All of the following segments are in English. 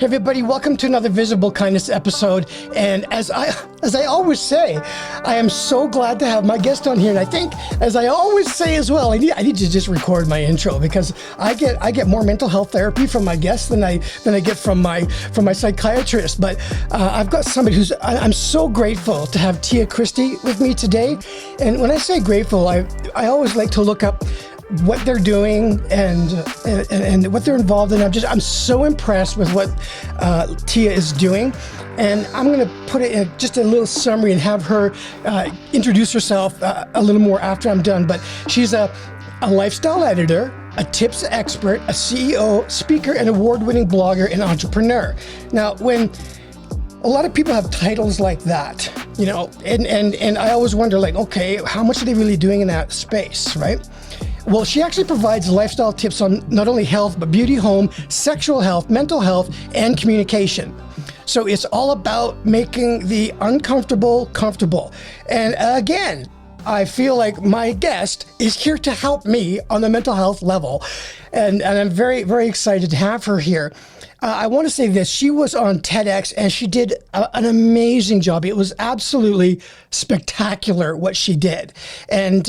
Hey everybody, welcome to another Visible Kindness episode. And as I always say, I am so glad to have my guest on here. And I think, as I always say as well, I need to just record my intro because I get more mental health therapy from my guests than I get from my psychiatrist. But I've got somebody I'm so grateful to have Cristy with me today. And when I say grateful, I always like to look up what they're doing and what they're involved in. I'm so impressed with what Tia is doing, and I'm going to put it in just a little summary and have her introduce herself a little more after I'm done. But she's a lifestyle editor, a tips expert, a CEO, speaker, and award-winning blogger and entrepreneur. Now, when a lot of people have titles like that, you know, and I always wonder, like, okay, how much are they really doing in that space, right? Well, she actually provides lifestyle tips on not only health, but beauty, home, sexual health, mental health, and communication. So it's all about making the uncomfortable comfortable. And again, I feel like my guest is here to help me on the mental health level. And I'm very, very excited to have her here. I want to say this. She was on TEDx and she did an amazing job. It was absolutely spectacular what she did. And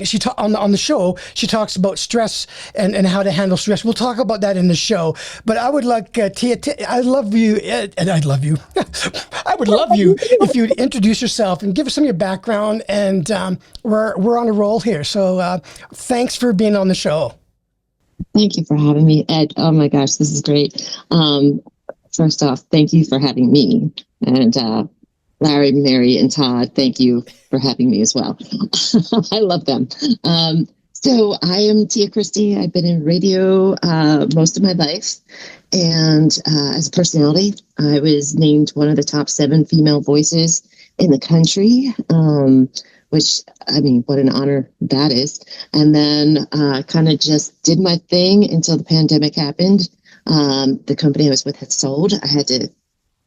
she on the show, she talks about stress and how to handle stress. We'll talk about that in the show. But I would like, Tia, I love you, and I'd love you. I would love you if you'd introduce yourself and give us some of your background. And we're on a roll here. So thanks for being on the show. Thank you for having me, Ed. Oh my gosh, this is great. First off, thank you for having me. And Larry, Mary, and Todd, thank you for having me as well. I love them. So I am Tia Cristy. I've been in radio most of my life. And as a personality, I was named one of the top 7 female voices in the country. Which, I mean, what an honor that is. And then kind of just did my thing until the pandemic happened. The company I was with had sold. I had to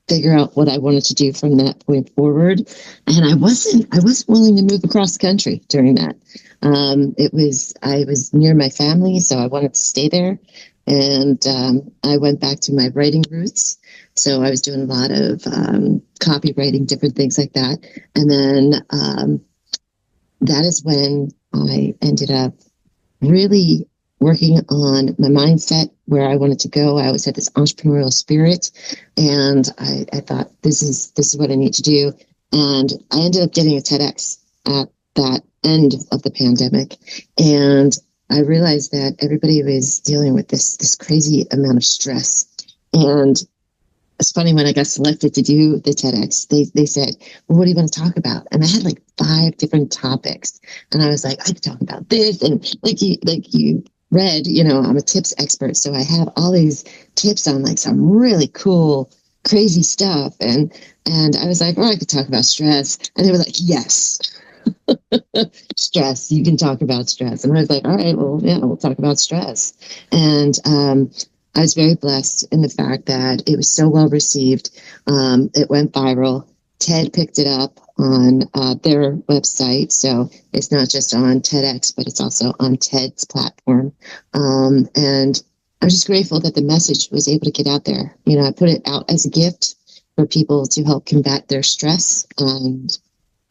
figure out what I wanted to do from that point forward. And I wasn't willing to move across the country during that. I was near my family, so I wanted to stay there. And I went back to my writing roots. So I was doing a lot of copywriting, different things like that. And then that is when I ended up really working on my mindset, where I wanted to go. I always had this entrepreneurial spirit, and I thought this is what I need to do. And I ended up getting a TEDx at that end of the pandemic, and I realized that everybody was dealing with this crazy amount of stress. And it's funny, when I got selected to do the TEDx, they said, well, what do you want to talk about? And I had like 5 different topics. And I was like, I could talk about this. And like you read, you know, I'm a tips expert. So I have all these tips on like some really cool, crazy stuff. And I was like, oh, I could talk about stress. And they were like, yes, stress. You can talk about stress. And I was like, all right, well, yeah, we'll talk about stress. And, I was very blessed in the fact that it was so well received. It went viral. TED picked it up on their website. So it's not just on TEDx, but it's also on TED's platform. And I'm just grateful that the message was able to get out there. You know, I put it out as a gift for people to help combat their stress, and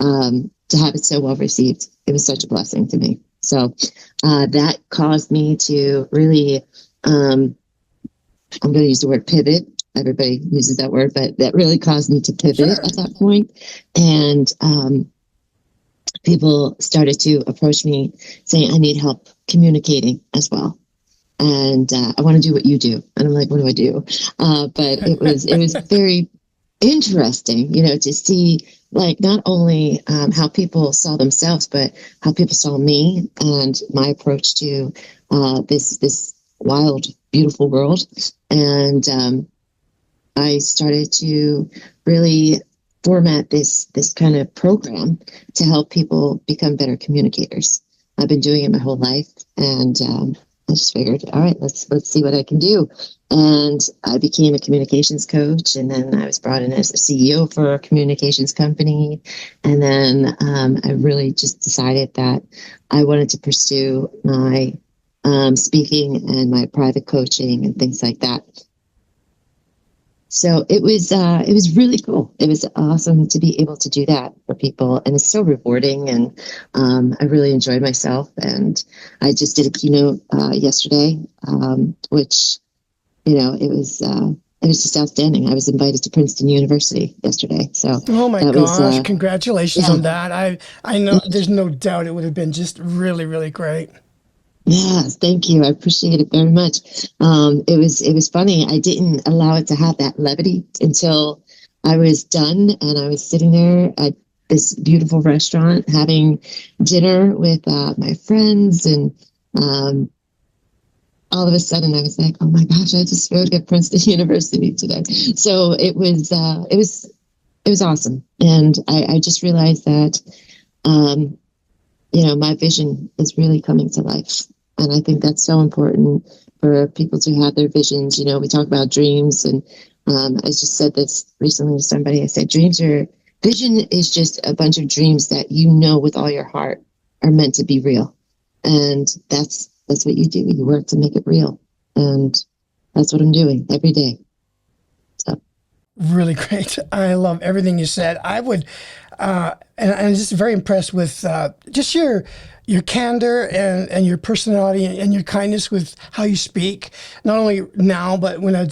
to have it so well received. It was such a blessing to me. So that caused me to really... I'm going to use the word pivot. Everybody uses that word, but that really caused me to pivot at that point. And people started to approach me saying, I need help communicating as well. And I want to do what you do. And I'm like, what do I do? But it was very interesting, you know, to see like not only how people saw themselves, but how people saw me and my approach to this wild, beautiful world. And I started to really format this kind of program to help people become better communicators. I've been doing it my whole life, and I just figured, all right, let's see what I can do. And I became a communications coach, and then I was brought in as a CEO for a communications company. And then I really just decided that I wanted to pursue my speaking and my private coaching and things like that. So it was really cool. It was awesome to be able to do that for people, and it's so rewarding. And I really enjoyed myself. And I just did a keynote yesterday, which it was just outstanding. I was invited to Princeton University yesterday, so Oh my that was gosh, congratulations yeah. on that. I know there's no doubt it would have been just really, really great. Yes, thank you. I appreciate it very much. It was funny. I didn't allow it to have that levity until I was done, and I was sitting there at this beautiful restaurant having dinner with my friends, and um, all of a sudden I was like, "Oh my gosh, I just spoke at Princeton University today." So it was awesome, and I just realized that. Um, my vision is really coming to life. And I think that's so important for people to have their visions. We talk about dreams, and I just said this recently to somebody. I said, vision is just a bunch of dreams that with all your heart are meant to be real. And that's what you do. You work to make it real. And that's what I'm doing every day. So. Really great. I love everything you said. I would, and I'm just very impressed with just your candor and your personality and your kindness with how you speak. Not only now, but when I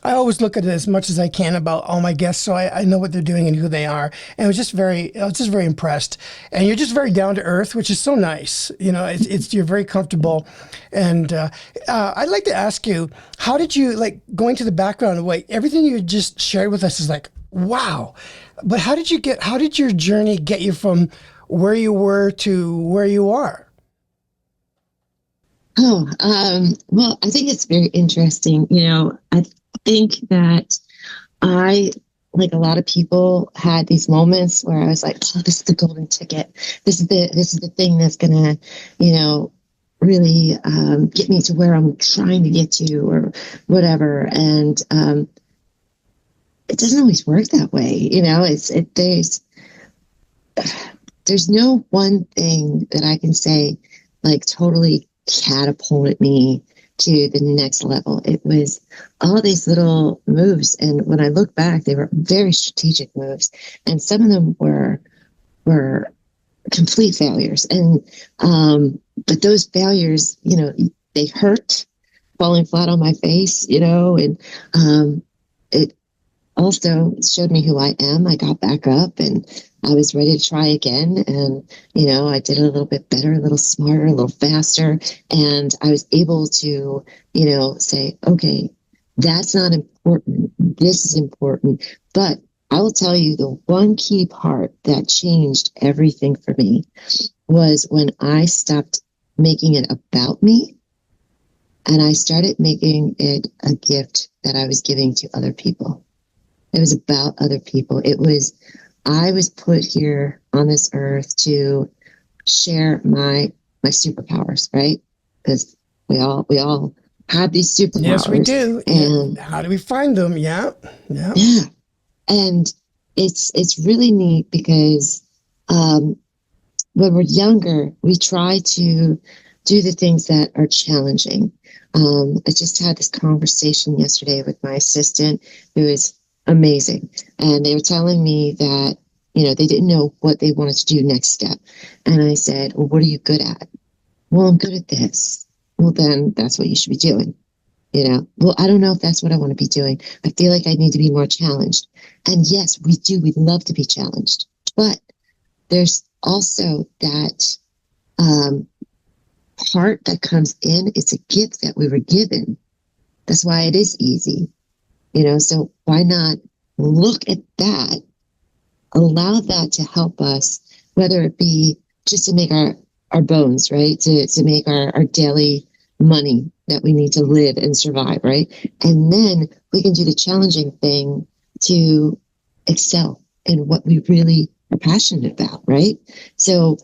always look at it as much as I can about all my guests, so I know what they're doing and who they are. And I was just very impressed. And you're just very down to earth, which is so nice. You're very comfortable. And I'd like to ask you, how did you going to the background of everything you just shared with us is like, wow. But how did your journey get you from where you were to where you are? Oh, well, I think it's very interesting. I think that I, like a lot of people, had these moments where I was like, "Oh, this is the golden ticket. This is the thing that's gonna, really get me to where I'm trying to get to, or whatever." And it doesn't always work that way. There's no one thing that I can say totally catapulted me to the next level. It was all these little moves, and when I look back, they were very strategic moves, and some of them were complete failures. And but those failures, they hurt, falling flat on my face, and it also showed me who I am. I got back up, and I was ready to try again. And, I did it a little bit better, a little smarter, a little faster. And I was able to, say, okay, that's not important. This is important. But I will tell you, the one key part that changed everything for me was when I stopped making it about me, and I started making it a gift that I was giving to other people. It was about other people. I was put here on this earth to share my superpowers, right? Because we all have these superpowers. Yes, we do. And how do we find them? Yeah. yeah, and it's really neat because when we're younger, we try to do the things that are challenging. I just had this conversation yesterday with my assistant, who is amazing. And they were telling me that, they didn't know what they wanted to do next step. And I said, "Well, what are you good at?" "Well, I'm good at this." "Well, then that's what you should be doing." "Well, I don't know if that's what I want to be doing. I feel like I need to be more challenged." And yes, we do. We love to be challenged. But there's also that part that comes in. It's a gift that we were given. That's why it is easy. So why not look at that, allow that to help us, whether it be just to make our bones, right? To make our daily money that we need to live and survive, right? And then we can do the challenging thing to excel in what we really are passionate about, right? So,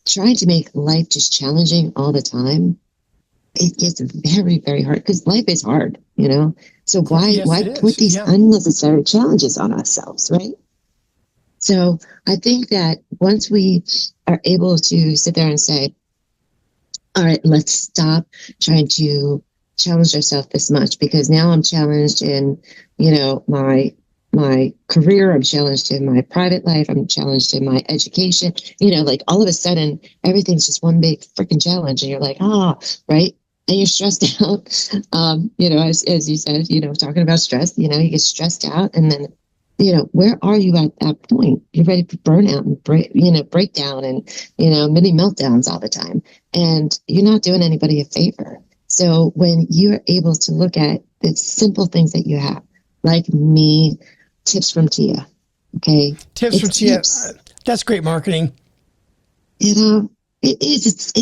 trying to make life just challenging all the time, it gets very, very hard, because life is hard, So why put these unnecessary challenges on ourselves, right? So I think that once we are able to sit there and say, all right, let's stop trying to challenged ourselves this much, because now I'm challenged in, my career, I'm challenged in my private life, I'm challenged in my education, like all of a sudden everything's just one big freaking challenge, and you're like, right? And you're stressed out. As you said, talking about stress, you get stressed out, and then, where are you at that point? You're ready for burnout and breakdown and, mini meltdowns all the time. And you're not doing anybody a favor. So when you're able to look at the simple things that you have, like me, tips from Tia. Okay. Tips from Tia. That's great marketing. It is.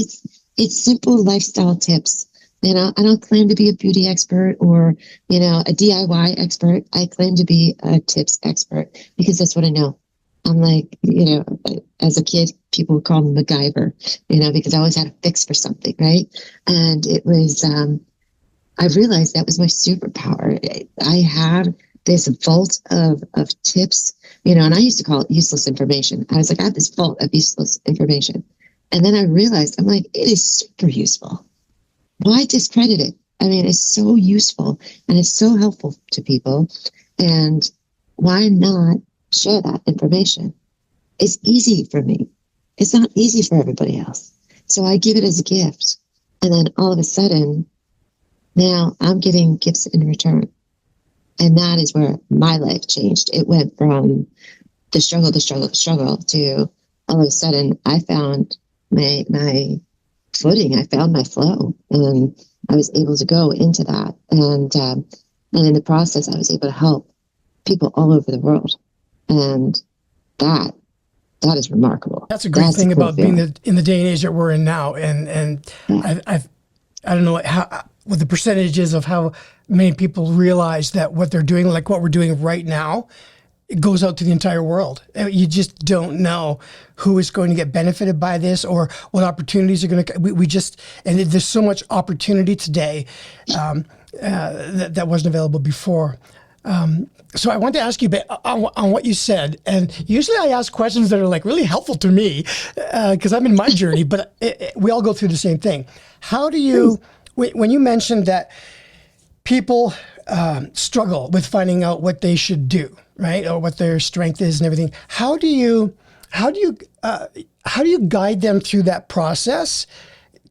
It's simple lifestyle tips. I don't claim to be a beauty expert or, a DIY expert. I claim to be a tips expert because that's what I know. I'm like, as a kid, people would call me MacGyver, because I always had a fix for something, right? And it was, I realized that was my superpower. I had this vault of tips, and I used to call it useless information. I was like, I have this vault of useless information. And then I realized, I'm like, it is super useful. Why discredit it? I mean, it's so useful and it's so helpful to people. And why not share that information? It's easy for me. It's not easy for everybody else. So I give it as a gift. And then all of a sudden, now I'm getting gifts in return. And that is where my life changed. It went from the struggle to all of a sudden I found my footing. I found my flow, and I was able to go into that. And in the process, I was able to help people all over the world. And that is remarkable. That's a great thing about being in the day and age that we're in now. And yeah. I don't know what the percentage is of how many people realize that what they're doing, like what we're doing right now, it goes out to the entire world. You just don't know who is going to get benefited by this or what opportunities are going to. And there's so much opportunity today that wasn't available before. So I want to ask you a bit on what you said. And usually I ask questions that are like really helpful to me because I'm in my journey, but we all go through the same thing. How do you, when you mentioned that people struggle with finding out what they should do, right, or what their strength is and everything, how do you guide them through that process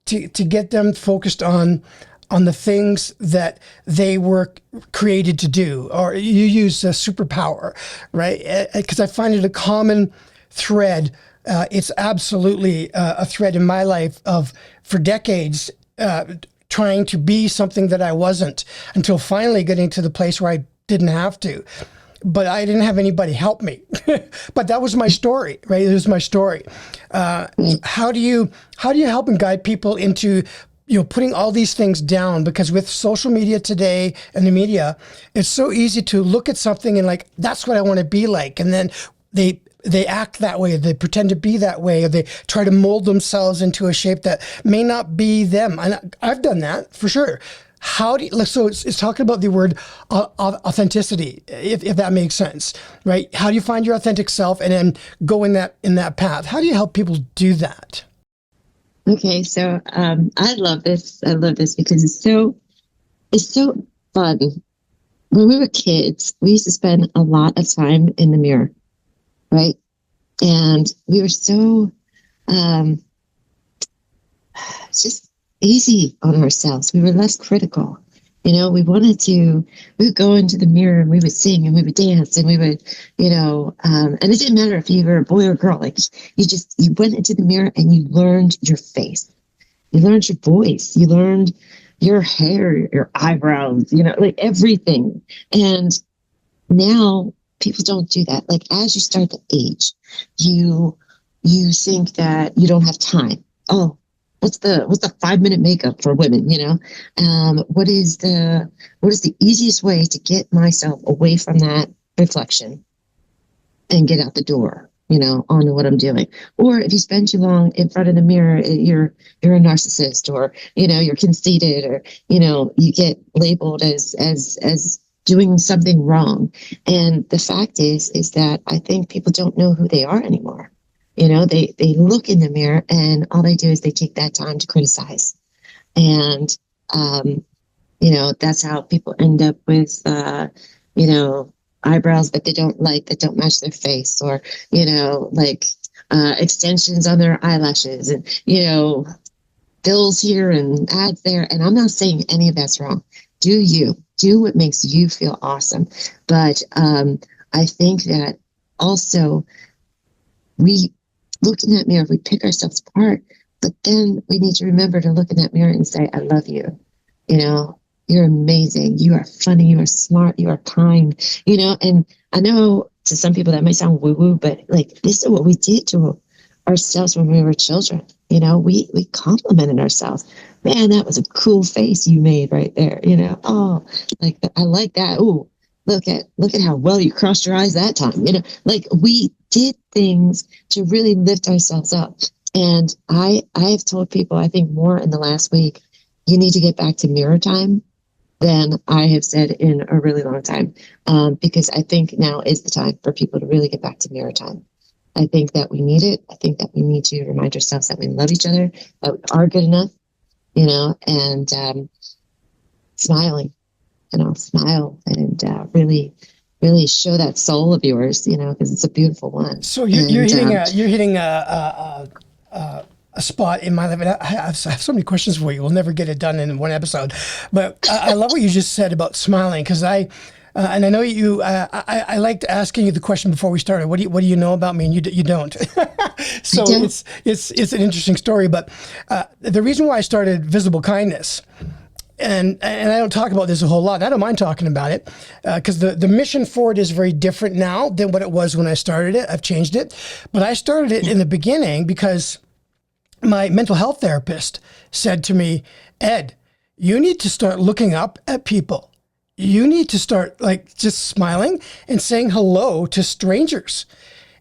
to get them focused on the things that they were created to do? Or you use a superpower, right? Because I find it a common thread. It's absolutely a thread in my life for decades, trying to be something that I wasn't, until finally getting to the place where I didn't have to. But I didn't have anybody help me. But that was my story, right? It was my story. How do you help and guide people into putting all these things down? Because with social media today and the media, it's so easy to look at something and like, that's what I want to be like. And then they act that way, they pretend to be that way, or they try to mold themselves into a shape that may not be them. And I've done that for sure. So it's talking about the word authenticity, if that makes sense, right? How do you find your authentic self and then go in that path? How do you help people do that? Okay, so I love this. I love this because it's so fun. When we were kids, we used to spend a lot of time in the mirror, right? And we were so just easy on ourselves. We were less critical. We would go into the mirror and we would sing and we would dance and we would, and it didn't matter if you were a boy or a girl. Like you went into the mirror and you learned your face. You learned your voice. You learned your hair, your eyebrows, like everything. And now people don't do that. Like as you start to age, you think that you don't have time. Oh, what's the 5-minute makeup for women? What is the easiest way to get myself away from that reflection and get out the door, onto what I'm doing? Or if you spend too long in front of the mirror, you're a narcissist, or you're conceited, or you get labeled as doing something wrong. And the fact is that I think people don't know who they are anymore. They look in the mirror and all they do is they take that time to criticize. And That's how people end up with, eyebrows that they don't like, that don't match their face, or, like extensions on their eyelashes, and, bills here and ads there. And I'm not saying any of that's wrong. Do what makes you feel awesome. But I think that also we look in that mirror, we pick ourselves apart, but then we need to remember to look in that mirror and say, I love you. You're amazing. You are funny. You are smart. You are kind, and I know to some people that might sound woo woo, but like, this is what we did to ourselves when we were children. We complimented ourselves. Man, that was a cool face you made right there. Oh, like, I like that. Oh, look at how well you crossed your eyes that time. Like, we did things to really lift ourselves up. And I have told people, I think more in the last week, you need to get back to mirror time than I have said in a really long time. Because I think now is the time for people to really get back to mirror time. I think that we need it. I think that we need to remind ourselves that we love each other, that we are good enough, and smiling, smile and really, really show that soul of yours, because it's a beautiful one. So you're hitting a spot in my life. And I have so many questions for you. We'll never get it done in one episode. But I love what you just said about smiling, because and I know you. I liked asking you the question before we started. What do you know about me? And you don't. So it's an interesting story. But the reason why I started Visible Kindness, and I don't talk about this a whole lot. I don't mind talking about it, because the mission for it is very different now than what it was when I started it. I've changed it, but I started it in the beginning because my mental health therapist said to me, Ed, you need to start looking up at people. You need to start just smiling and saying hello to strangers.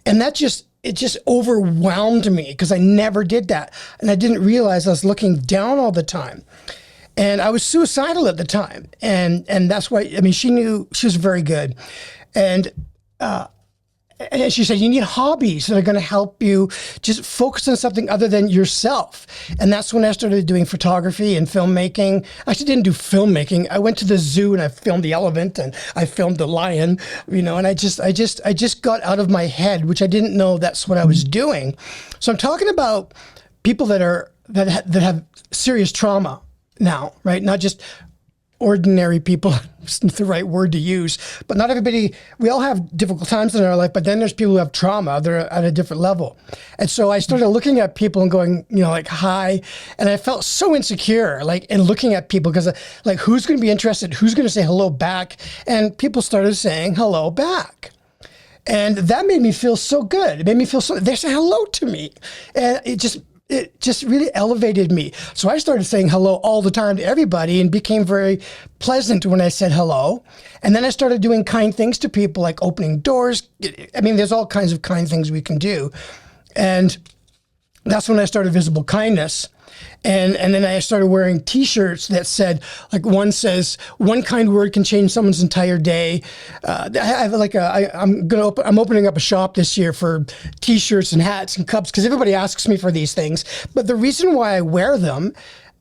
And it just overwhelmed me, because I never did that. And I didn't realize I was looking down all the time. And I was suicidal at the time. And that's why, she knew, she was very good. And she said, you need hobbies that are going to help you just focus on something other than yourself. And that's when I started doing photography and filmmaking. I actually didn't do filmmaking. I went to the zoo and I filmed the elephant and I filmed the lion, and I just got out of my head, which I didn't know that's what I was doing. So I'm talking about people that have serious trauma now, right? Not just ordinary people, isn't the right word to use, but not everybody, we all have difficult times in our life, but then there's people who have trauma. They're at a different level. And so I started looking at people and going, hi. And I felt so insecure, and looking at people, because who's going to be interested? Who's going to say hello back? And people started saying hello back. And that made me feel so good. It made me feel they say hello to me. And it just really elevated me. So I started saying hello all the time to everybody and became very pleasant when I said hello. And then I started doing kind things to people, like opening doors. There's all kinds of kind things we can do. And that's when I started Visible Kindness. And then I started wearing T-shirts that said, one says, one kind word can change someone's entire day. I'm opening up a shop this year for T-shirts and hats and cups, because everybody asks me for these things. But the reason why I wear them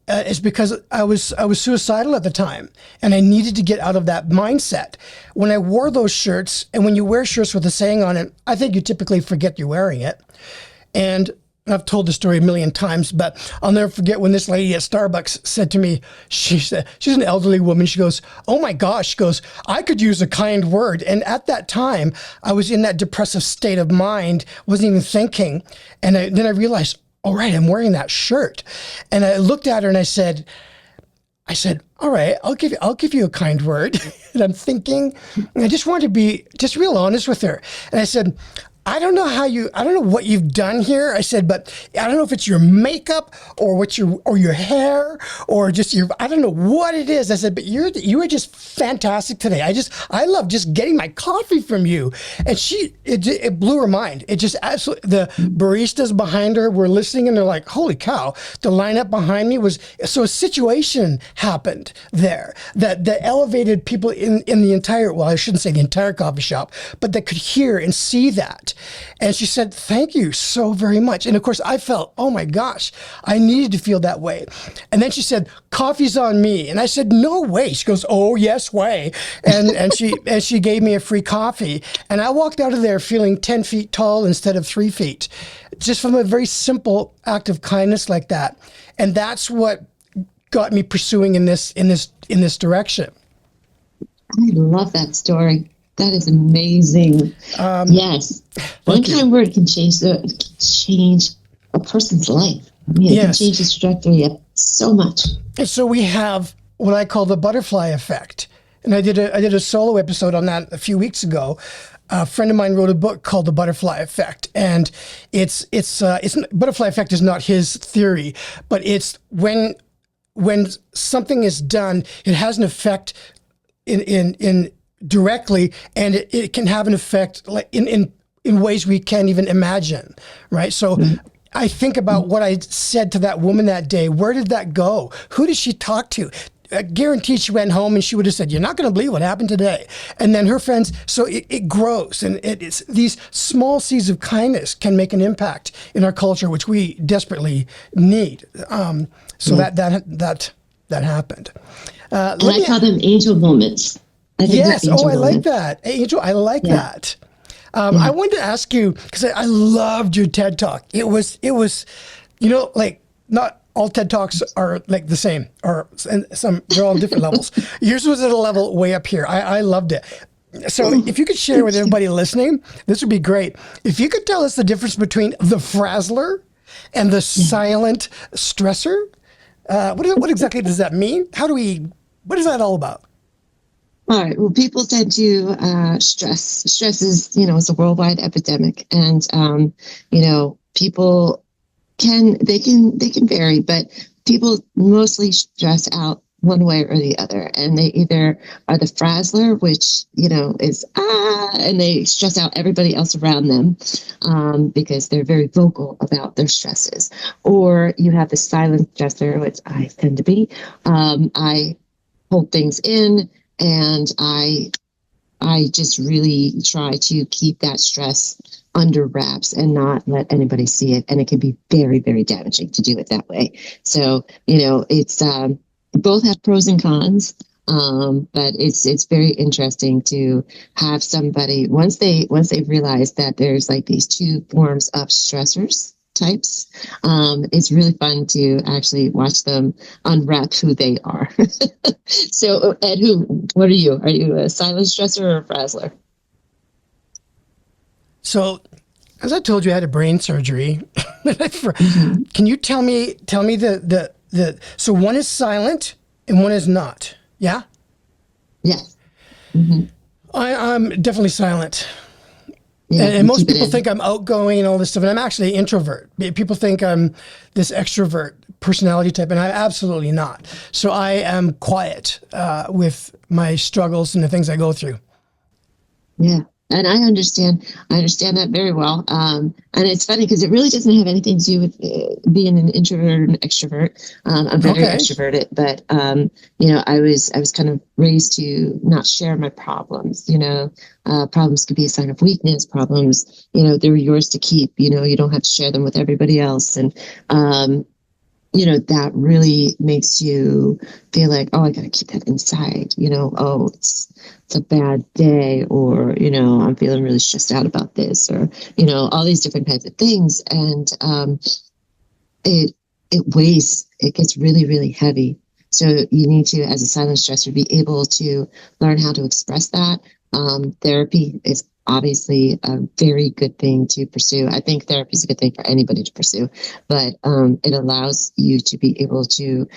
is because I was suicidal at the time, and I needed to get out of that mindset. When I wore those shirts, and when you wear shirts with a saying on it, I think you typically forget you're wearing it. And I've told the story a million times, but I'll never forget when this lady at Starbucks said to me, she's an elderly woman. She goes, oh my gosh, she goes, I could use a kind word. And at that time, I was in that depressive state of mind, wasn't even thinking. And then I realized, all right, I'm wearing that shirt. And I looked at her and I said, all right, I'll give you a kind word. And I'm thinking, and I just wanted to be just real honest with her. And I said, I don't know what you've done here. I said, but I don't know if it's your makeup or your hair or just I don't know what it is. I said, but you were just fantastic today. I love just getting my coffee from you. And it blew her mind. It just absolutely, the baristas behind her were listening and they're like, holy cow, the lineup behind me so a situation happened there that elevated people in the entire, well, I shouldn't say the entire coffee shop, but that could hear and see that. And she said, thank you so very much. And of course I felt, oh my gosh, I needed to feel that way. And then she said, coffee's on me. And I said, no way. She goes, oh yes way. And she gave me a free coffee. And I walked out of there feeling 10 feet tall instead of 3 feet, just from a very simple act of kindness like that. And that's what got me pursuing in this direction. I love that story. That is amazing. Yes, one kind word can change a person's life. I mean, it can change the trajectory of so much. And so we have what I call the butterfly effect, and I did a solo episode on that a few weeks ago. A friend of mine wrote a book called The Butterfly Effect, and it's butterfly effect is not his theory, but it's when something is done, it has an effect in directly, and it can have an effect like in ways we can't even imagine, right? So I think about what I said to that woman that day. Where did that go? Who did she talk to? I guarantee she went home and she would have said, you're not going to believe what happened today. And then her friends, so it grows. And it's these small seeds of kindness can make an impact in our culture, which we desperately need. So that happened. And I call them angel moments. Yes. Oh, I like that. Angel, I like that. I wanted to ask you, because I loved your TED Talk. It was, like not all TED Talks are like the same, or they're all different levels. Yours was at a level way up here. I loved it. So if you could share with everybody listening, this would be great. If you could tell us the difference between the Frazzler and the Silent Stressor. What exactly does that mean? What is that all about? All right. Well, people tend to stress. Stress is, it's a worldwide epidemic, and people can vary, but people mostly stress out one way or the other, and they either are the Frazzler, which is and they stress out everybody else around them because they're very vocal about their stresses, or you have the Silent Stressor, which I tend to be. I hold things in, and I just really try to keep that stress under wraps and not let anybody see it. And it can be very, very damaging to do it that way. So, it's both have pros and cons. But it's very interesting to have somebody once they realize that there's like these two forms of stressors types. It's really fun to actually watch them unwrap who they are. So, Ed, what are you? Are you a silent stressor or a Frazzler? So, as I told you, I had a brain surgery. Can you tell me the so one is silent and one is not? Yeah. Yes. Mm-hmm. I'm definitely silent. Yeah, and most people think I'm outgoing and all this stuff, and I'm actually an introvert. People think I'm this extrovert personality type, and I'm absolutely not. So I am quiet with my struggles and the things I go through. Yeah. And I understand that very well. And it's funny because it really doesn't have anything to do with being an introvert or an extrovert. I'm very extroverted, but I was kind of raised to not share my problems. Problems could be a sign of weakness. Problems, they're yours to keep. You don't have to share them with everybody else. And that really makes you feel like, oh, I got to keep that inside. Oh, it's a bad day, or, I'm feeling really stressed out about this, or, all these different kinds of things. And it weighs, it gets really, really heavy. So you need to, as a silent stressor, be able to learn how to express that. Therapy is obviously a very good thing to pursue. I think therapy is a good thing for anybody to pursue, but it allows you to be able to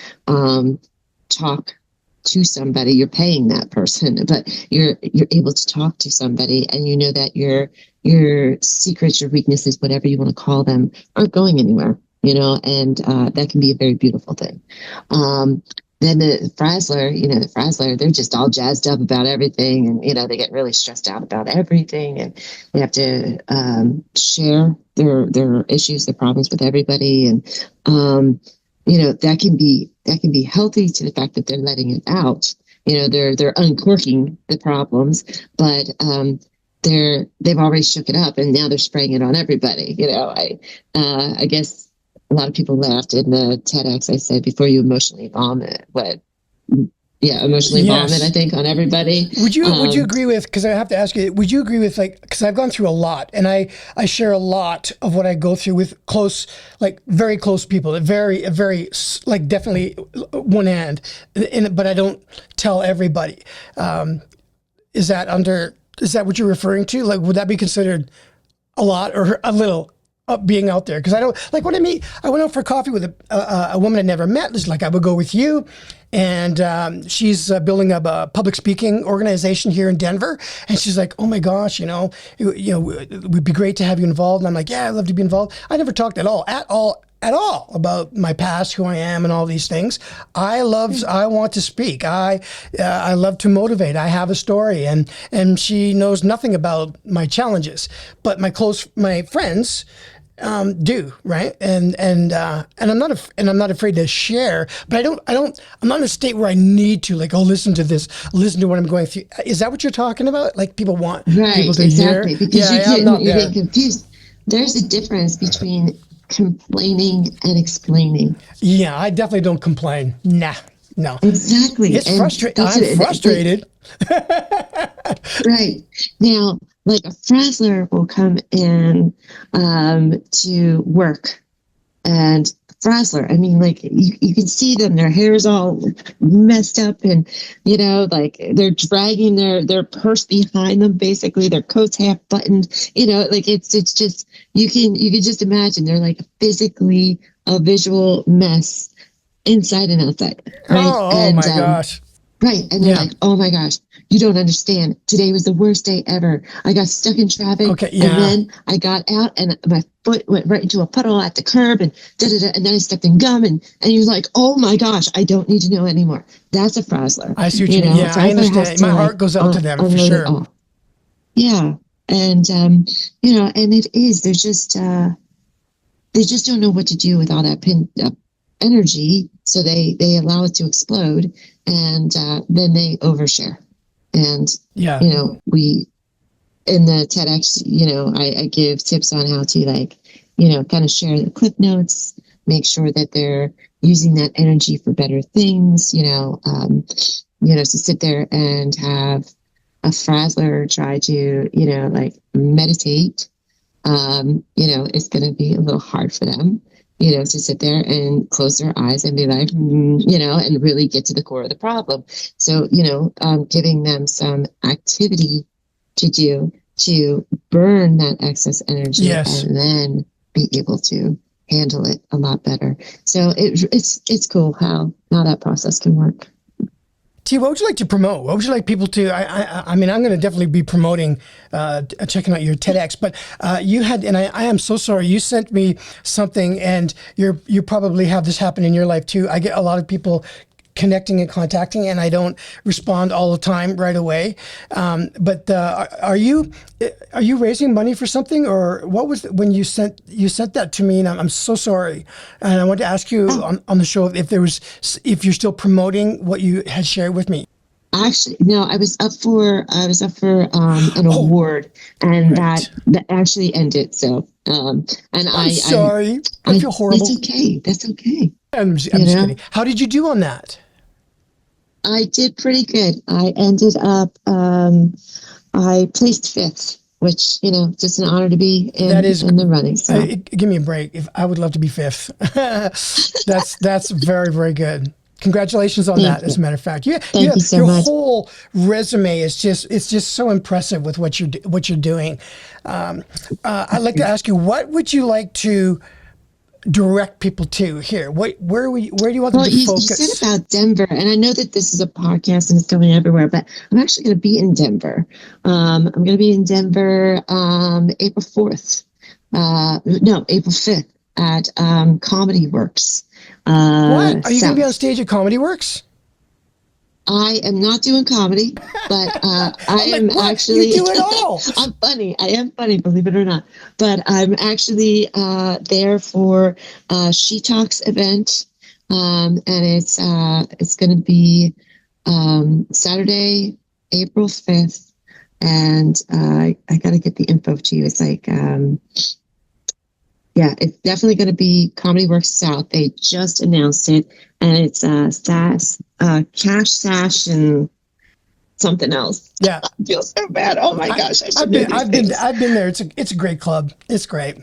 talk to somebody. You're paying that person, but you're able to talk to somebody, and you know that your secrets, your weaknesses, whatever you want to call them, aren't going anywhere. And that can be a very beautiful thing. Then the Frazzler, they're just all jazzed up about everything, and they get really stressed out about everything, and they have to share their issues, their problems with everybody, and that can be healthy to the fact that they're letting it out. They're uncorking the problems, but they've already shook it up and now they're spraying it on everybody. I guess a lot of people laughed in the TEDx. I said, before you emotionally vomit, emotionally vomit, I think, on everybody. Would you agree with, because I have to ask you, would you agree with, like, because I've gone through a lot and I share a lot of what I go through with close, like very close people, very, like definitely one hand, but I don't tell everybody. Is that what you're referring to? Like, would that be considered a lot or a little? Being out there, because I don't like when I went out for coffee with a woman I never met. Just like I would go with you, and she's building up a public speaking organization here in Denver, and she's like, "Oh my gosh, it would be great to have you involved." And I'm like, "Yeah, I'd love to be involved." I never talked at all about my past, who I am, and all these things. I want to speak. I love to motivate. I have a story, and she knows nothing about my challenges, but my friends do, right? And I'm not afraid to share, but I'm not in a state where I need to, like, listen to what I'm going through. Is that what you're talking about? Like, people want people to hear? Because you get confused. There's a difference between complaining and explaining. Yeah, I definitely don't complain. Nah, no. Exactly. It's frustrating. I'm frustrated. Right. Now, like, a Frazzler will come in to work, and Frazzler, I mean, like, you can see them, their hair's all messed up, and like, they're dragging their purse behind them, basically, their coat's half buttoned, like, it's just, you can just imagine they're like physically a visual mess inside and outside, right? Oh my gosh. Right. And they're like, "Oh my gosh, you don't understand. Today was the worst day ever. I got stuck in traffic. Okay, yeah. And then I got out and my foot went right into a puddle at the curb, and and then I stepped in gum, and you're like, "Oh my gosh, I don't need to know anymore." That's a Frazzler. I see what you mean. Yeah, I understand. My heart goes out to them for sure. Yeah. And, and it is, they just don't know what to do with all that pent up energy. So they allow it to explode, and then they overshare. And, we, in the TEDx, I give tips on how to, like, kind of share the clip notes, make sure that they're using that energy for better things, to sit there and have a Frazzler try to, like, meditate, it's going to be a little hard for them, to sit there and close their eyes and be like, and really get to the core of the problem. So, giving them some activity to do to burn that excess energy, yes, and then be able to handle it a lot better. So it's cool how that process can work. T, what would you like to promote? What would you like people to? I mean, I'm going to definitely be promoting, checking out your TEDx. But you had, and I am so sorry. You sent me something, and you probably have this happen in your life too. I get a lot of people connecting and contacting, and I don't respond all the time right away. But are you raising money for something, or what was it when you sent that to me? And I'm so sorry. And I want to ask you on the show if you're still promoting what you had shared with me. Actually, no, I was up for an award, and that actually ended. So, and I'm sorry. I feel horrible. That's okay. That's okay. I'm just kidding. How did you do on that? I did pretty good. I ended up, I placed fifth, which, just an honor to be in the running. So. Give me a break. I would love to be fifth. That's very, very good. Congratulations on that. As a matter of fact, Thank you so your much. whole resume is just so impressive with what you're doing. I'd like to ask you, what would you like to direct people to here? Where do you want them to focus? You said about Denver, and I know that this is a podcast and it's going everywhere, but I'm actually going to be in Denver. I'm going to be in Denver April 4th. April 5th at Comedy Works. What? Are you going to be on stage at Comedy Works? I am not doing comedy, but I am actually. You do it all. I'm funny. I am funny, believe it or not. But I'm actually there for She Talks event, and it's going to be Saturday, April 5th and I got to get the info to you. It's like, yeah, it's definitely going to be Comedy Works South. They just announced it, and it's Cash Sash and something else. Yeah, I feel so bad. Oh my gosh, I've been there. It's a great club. It's great.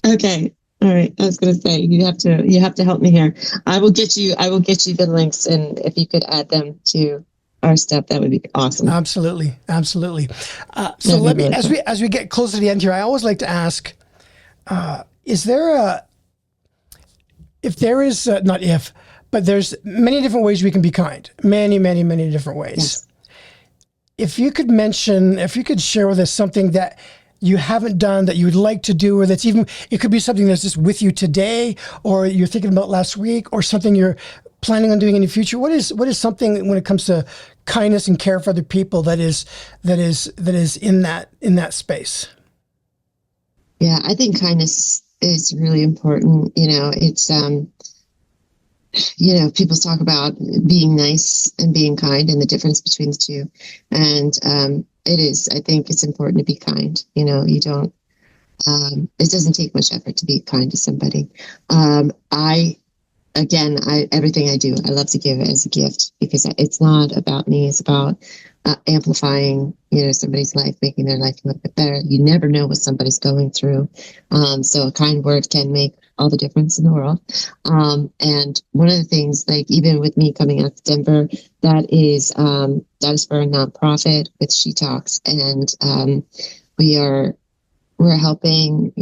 Okay. All right. I was going to say you have to help me here. I will get you the links, and if you could add them to our stuff, that would be awesome. Absolutely. So let me, as we get close to the end here, I always like to ask, is there but there's many different ways we can be kind. Many, many, many different ways. Yes. If you could share with us something that you haven't done that you would like to do, or it could be something that's just with you today, or you're thinking about last week, or something you're planning on doing in the future. What is something when it comes to kindness and care for other people that is in that space? Yeah, I think kindness is really important. It's people talk about being nice and being kind and the difference between the two. And I think it's important to be kind. You don't, it doesn't take much effort to be kind to somebody. Everything I do, I love to give as a gift, because it's not about me. It's about amplifying, somebody's life, making their life a little bit better. You never know what somebody's going through. So a kind word can make all the difference in the world. And one of the things, like even with me coming out to Denver, that is for a nonprofit with She Talks. And we're helping,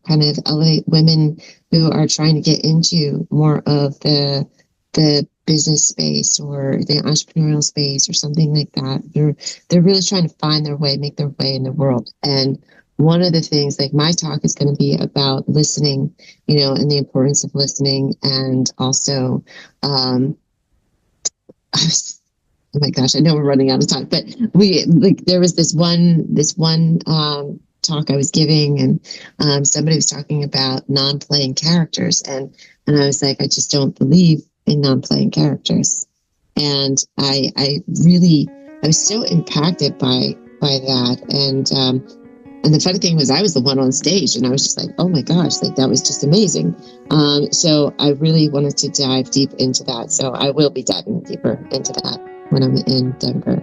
kind of elevate women who are trying to get into more of the business space or the entrepreneurial space or something like that. They're really trying to find their way, make their way in the world. And one of the things, like my talk is going to be about listening, and the importance of listening. And also, oh my gosh, I know we're running out of time, but there was this one talk I was giving, and somebody was talking about non-playing characters, and I was like, I just don't believe in non-playing characters. And I was so impacted by that. And the funny thing was, I was the one on stage, and I was just like, oh my gosh, like that was just amazing. So I really wanted to dive deep into that. So I will be diving deeper into that when I'm in Denver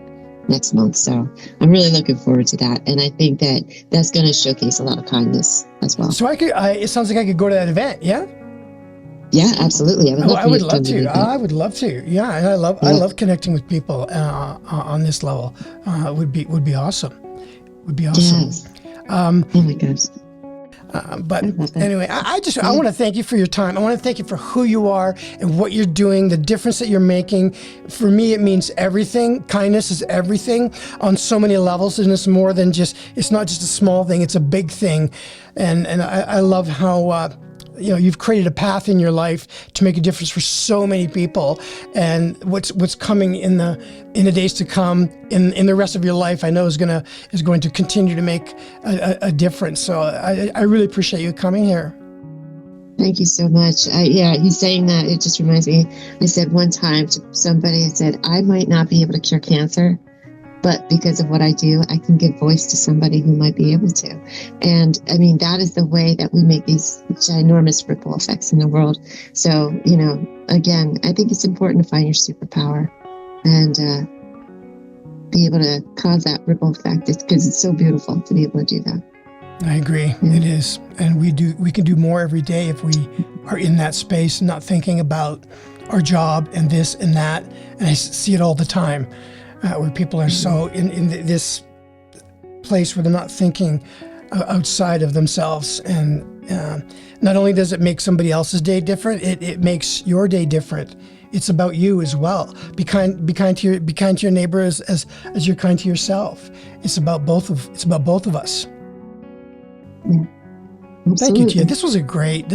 next month. So I'm really looking forward to that. And I think that's going to showcase a lot of kindness as well. So it sounds like I could go to that event. Yeah. Yeah, absolutely. I would love to. I would love to. Yeah, and I love connecting with people on this level. Would be awesome. Would be awesome. Yes. Oh my gosh. But anyway, I want to thank you for your time. I want to thank you for who you are and what you're doing, the difference that you're making. For me, it means everything. Kindness is everything on so many levels, and it's more than it's not just a small thing, it's a big thing. And I love how you've created a path in your life to make a difference for so many people, and what's coming in the days to come in the rest of your life, I know is going to continue to make a difference. So I really appreciate you coming here. Thank you so much. You saying that, it just reminds me, I said one time to somebody, I said, I might not be able to cure cancer, but because of what I do, I can give voice to somebody who might be able to. And I mean, that is the way that we make these ginormous ripple effects in the world. So, again, I think it's important to find your superpower and be able to cause that ripple effect, because it's so beautiful to be able to do that. I agree. Yeah. It is. And we can do more every day if we are in that space, not thinking about our job and this and that. And I see it all the time. Where people are so in this place where they're not thinking outside of themselves. And not only does it make somebody else's day different, it makes your day different. It's about you as well. Be kind to your neighbor as you're kind to yourself. It's about both of us. Yeah, thank you, Tia. This was a great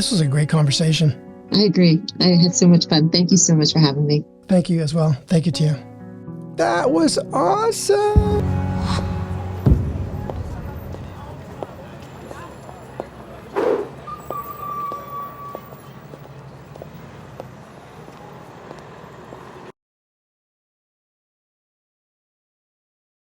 conversation. I agree. I had so much fun. Thank you so much for having me. Thank you as well. Thank you, Tia. That was awesome.